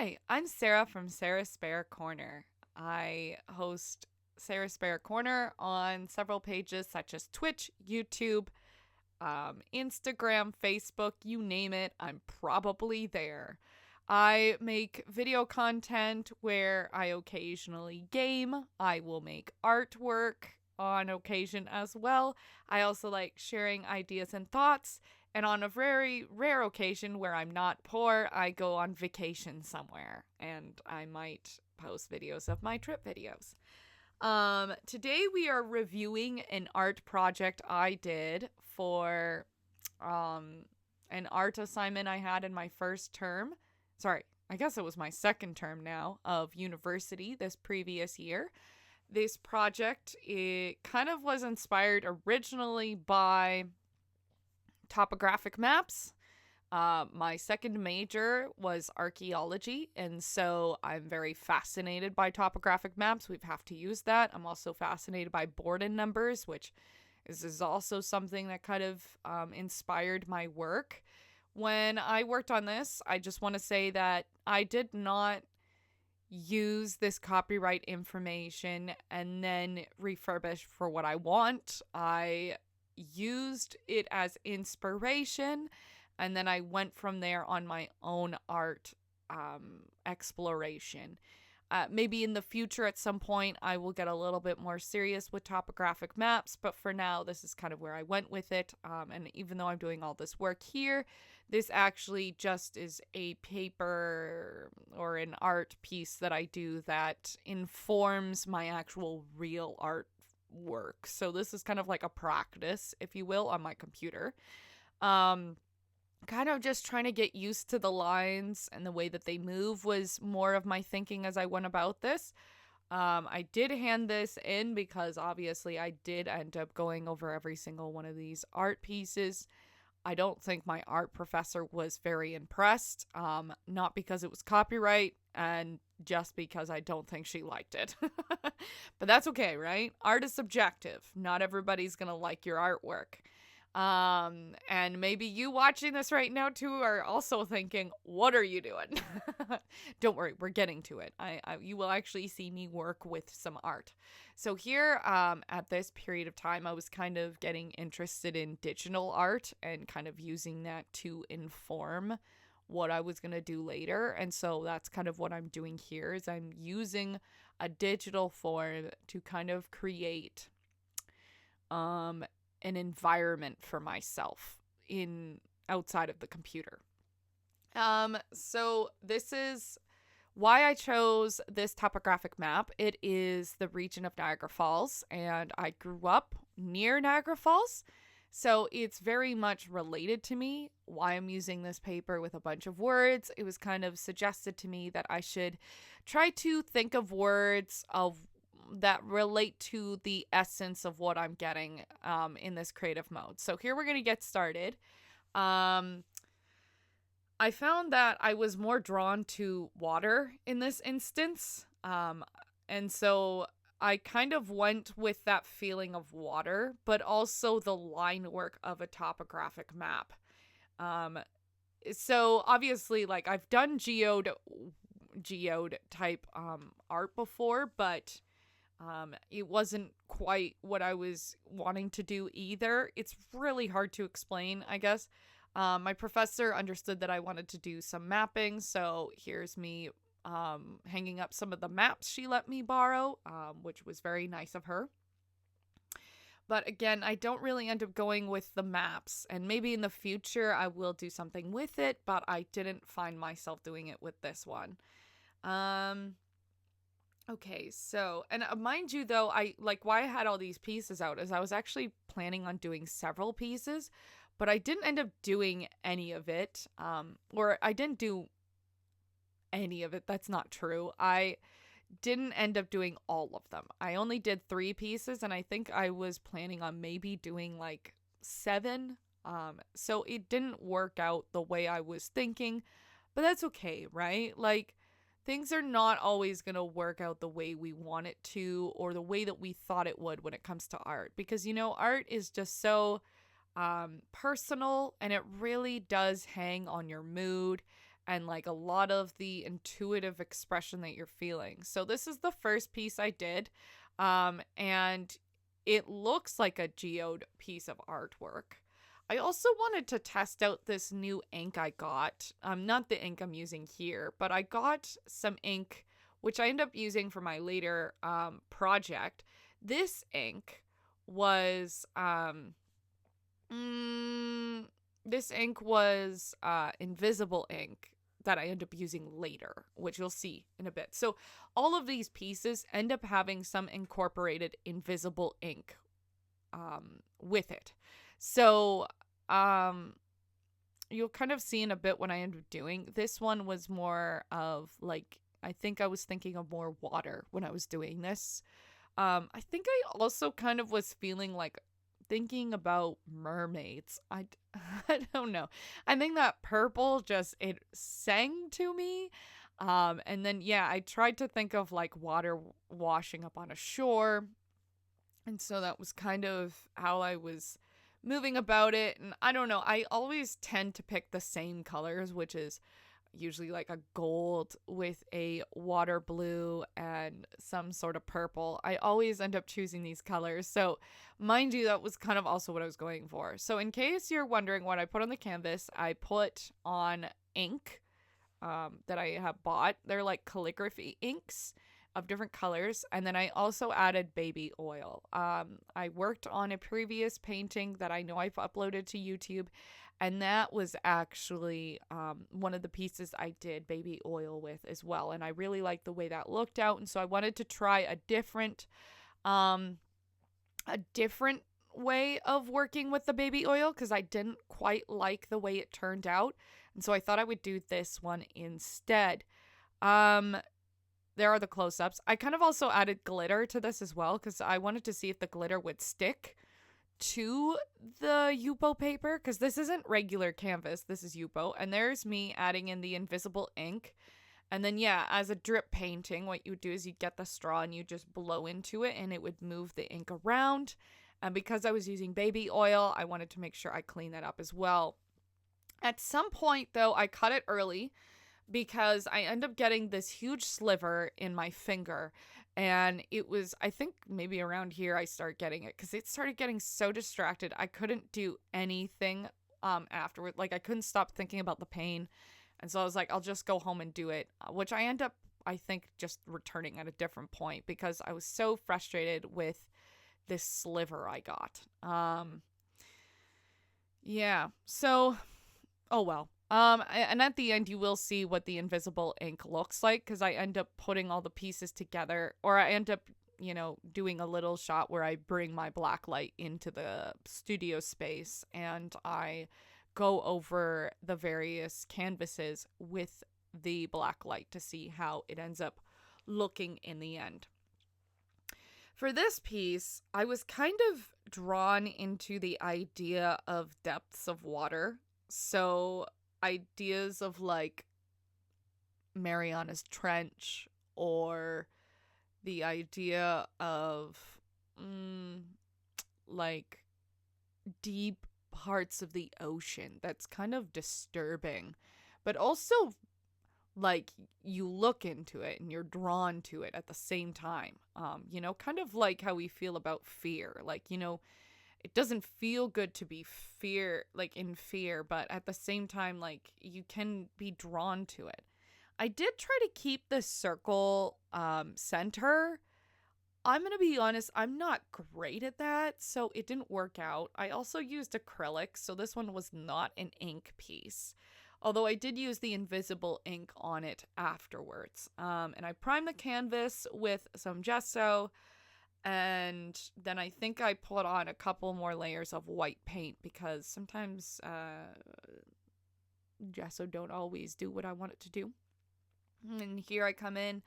Hi, I'm Sarah from Sarah's Spare Corner. I host Sarah's Spare Corner on several pages such as Twitch, YouTube, Instagram, Facebook, you name it, I'm probably there. I make video content where I occasionally game. I will make artwork on occasion as well. I also like sharing ideas and thoughts. And on a very rare occasion where I'm not poor, I go on vacation somewhere and I might post videos of my trip videos. Today we are reviewing an art project I did for um, an art assignment I had in my first term. Sorry, I guess it was my second term now of university this previous year. This project, it kind of was inspired originally by topographic maps. My second major was archaeology, and so I'm very fascinated by topographic maps. We have to use that. I'm also fascinated by Borden numbers, which is also something that kind of inspired my work. When I worked on this, I just want to say that I did not use this copyright information and then refurbish for what I want. I used it as inspiration, and then I went from there on my own art exploration. Maybe in the future at some point I will get a little bit more serious with topographic maps, but for now this is kind of where I went with it. And even though I'm doing all this work here, this actually just is a paper or an art piece that I do that informs my actual real art work. So this is kind of like a practice, if you will, on my computer. Kind of just trying to get used to the lines and the way that they move was more of my thinking as I went about this. I did hand this in because obviously I did end up going over every single one of these art pieces. I don't think my art professor was very impressed, not because it was copyright and just because I don't think she liked it. But that's okay, right? Art is subjective. Not everybody's going to like your artwork. And maybe you watching this right now too are also thinking, what are you doing? Don't worry, we're getting to it. You will actually see me work with some art. So here, at this period of time, I was kind of getting interested in digital art and kind of using that to inform what I was going to do later. And so that's kind of what I'm doing here is I'm using a digital form to kind of create, an environment for myself in outside of the computer. So this is why I chose this topographic map. It is the region of Niagara Falls, and I grew up near Niagara Falls, so it's very much related to me. Why I'm using this paper with a bunch of words, it was kind of suggested to me that I should try to think of words of that relate to the essence of what I'm getting in this creative mode. So here we're going to get started. I found that I was more drawn to water in this instance. And so I kind of went with that feeling of water, but also the line work of a topographic map. So obviously, like I've done geode type art before, but it wasn't quite what I was wanting to do either. It's really hard to explain, I guess. My professor understood that I wanted to do some mapping, so here's me hanging up some of the maps she let me borrow, which was very nice of her. But again, I don't really end up going with the maps, and maybe in the future I will do something with it, but I didn't find myself doing it with this one. Okay, so, and mind you though, why I had all these pieces out is I was actually planning on doing several pieces, but I didn't end up doing any of it, or I didn't do any of it, that's not true. I didn't end up doing all of them. I only did 3 pieces, and I think I was planning on maybe doing like 7, so it didn't work out the way I was thinking, but that's okay, right? Like, things are not always going to work out the way we want it to or the way that we thought it would when it comes to art. Because, art is just so personal, and it really does hang on your mood and like a lot of the intuitive expression that you're feeling. So this is the first piece I did, and it looks like a geode piece of artwork. I also wanted to test out this new ink I got. Not the ink I'm using here, but I got some ink which I end up using for my later project. This ink was invisible ink that I end up using later, which you'll see in a bit. So all of these pieces end up having some incorporated invisible ink with it. So you'll kind of see in a bit what I end up doing. This one was more of like, I think I was thinking of more water when I was doing this. I think I also kind of was feeling like thinking about mermaids. I don't know. I think that purple just, it sang to me. And then, yeah, I tried to think of like water washing up on a shore. And so that was kind of how I was moving about it. And I don't know, I always tend to pick the same colors, which is usually like a gold with a water blue and some sort of purple. I always end up choosing these colors. So mind you, that was kind of also what I was going for. So in case you're wondering what I put on the canvas, I put on ink that I have bought. They're like calligraphy inks of different colors. And then I also added baby oil. I worked on a previous painting that I know I've uploaded to YouTube, and that was actually one of the pieces I did baby oil with as well. And I really liked the way that looked out. And so I wanted to try a different way of working with the baby oil because I didn't quite like the way it turned out. And so I thought I would do this one instead. There are the close-ups. I kind of also added glitter to this as well because I wanted to see if the glitter would stick to the Yupo paper because this isn't regular canvas. This is Yupo. And there's me adding in the invisible ink. And then, yeah, as a drip painting, what you would do is you get the straw and you just blow into it and it would move the ink around. And because I was using baby oil, I wanted to make sure I clean that up as well. At some point, though, I cut it early because I end up getting this huge sliver in my finger. And it was, I think maybe around here I start getting it because it started getting so distracted. I couldn't do anything afterward. Like I couldn't stop thinking about the pain. And so I was like, I'll just go home and do it, which I end up, I think, just returning at a different point because I was so frustrated with this sliver I got. Yeah, so, oh well. And at the end, you will see what the invisible ink looks like because I end up putting all the pieces together, or I end up, doing a little shot where I bring my black light into the studio space and I go over the various canvases with the black light to see how it ends up looking in the end. For this piece, I was kind of drawn into the idea of depths of water. So ideas of like Mariana's Trench or the idea of like deep parts of the ocean that's kind of disturbing, but also like you look into it and you're drawn to it at the same time. Kind of like how we feel about fear. Like, it doesn't feel good to be in fear, but at the same time, like you can be drawn to it. I did try to keep the circle center. I'm going to be honest, I'm not great at that, so it didn't work out. I also used acrylic, so this one was not an ink piece. Although I did use the invisible ink on it afterwards. And I primed the canvas with some gesso. And then I think I put on a couple more layers of white paint because sometimes gesso don't always do what I want it to do. And here I come in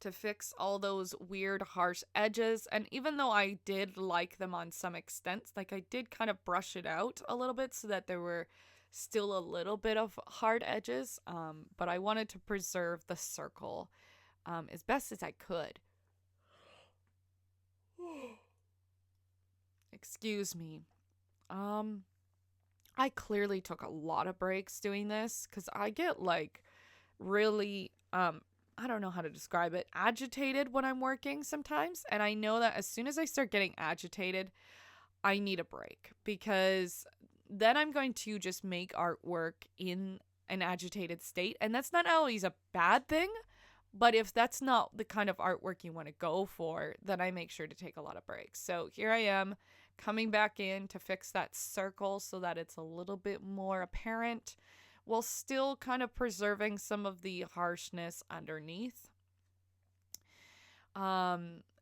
to fix all those weird harsh edges. And even though I did like them on some extent, like I did kind of brush it out a little bit so that there were still a little bit of hard edges. But I wanted to preserve the circle as best as I could. Excuse me. I clearly took a lot of breaks doing this because I get like really, I don't know how to describe it, agitated when I'm working sometimes. And I know that as soon as I start getting agitated, I need a break, because then I'm going to just make artwork in an agitated state. And that's not always a bad thing, but if that's not the kind of artwork you want to go for, then I make sure to take a lot of breaks. So here I am coming back in to fix that circle so that it's a little bit more apparent, while still kind of preserving some of the harshness underneath.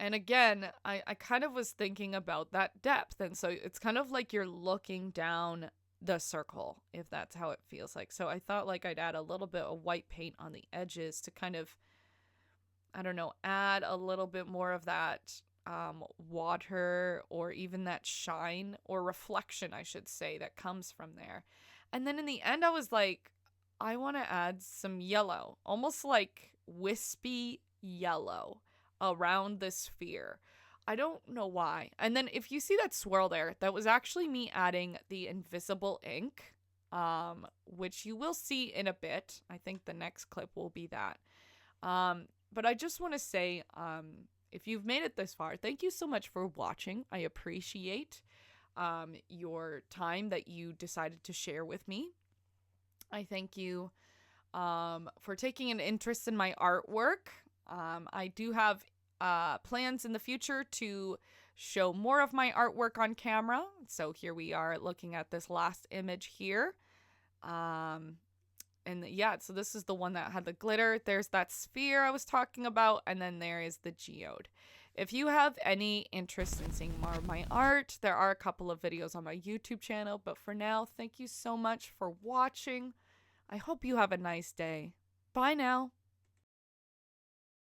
And again, I kind of was thinking about that depth. And so it's kind of like you're looking down the circle, if that's how it feels like. So I thought like I'd add a little bit of white paint on the edges to kind of, I don't know, add a little bit more of that water, or even that shine or reflection, I should say, that comes from there. And then in the end, I was like, I want to add some yellow, almost like wispy yellow around the sphere. I don't know why. And then if you see that swirl there, that was actually me adding the invisible ink, which you will see in a bit. I think the next clip will be that. But I just want to say, if you've made it this far, thank you so much for watching. I appreciate your time that you decided to share with me. I thank you for taking an interest in my artwork. I do have plans in the future to show more of my artwork on camera. So here we are looking at this last image here. And yeah, so this is the one that had the glitter. There's that sphere I was talking about, and then there is the geode. If you have any interest in seeing more of my art, there are a couple of videos on my YouTube channel. But for now, thank you so much for watching. I hope you have a nice day. Bye now.